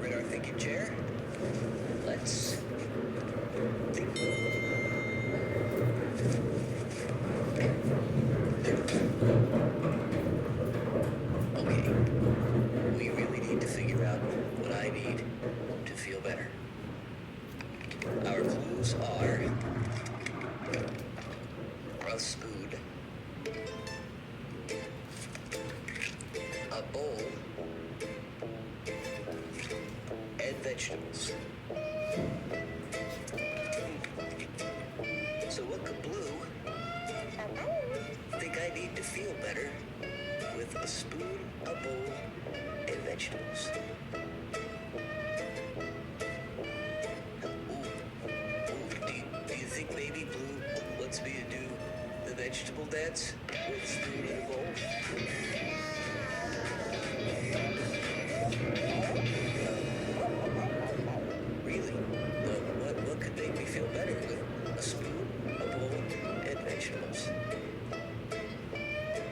in our thinking chair. Let's think. Okay, we really need to figure out what I need to feel better. Our clues are a spoon, a bowl, and vegetables. So what could Blue think I need to feel better with a spoon, a bowl, and vegetables? Do you think maybe Blue wants me to do the vegetable dance with a spoon and a bowl? Really? What could make me feel better with a spoon, a bowl, and vegetables?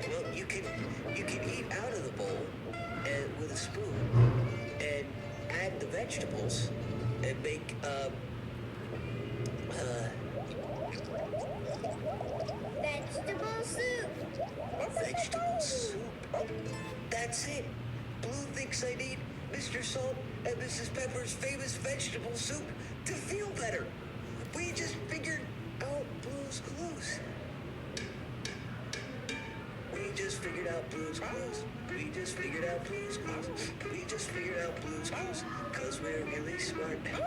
Well, you can eat out of the bowl and with a spoon and add the vegetables and make Vegetable soup. vegetable soup. That's it. Blue thinks I need Mr. Salt and Mrs. Pepper's famous vegetable soup to feel better. We just figured out Blue's clues. We just figured out Blue's clues. We just figured out Blue's clues. We just figured out Blue's clues. 'Cause we're really smart now.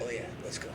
Oh yeah, let's go.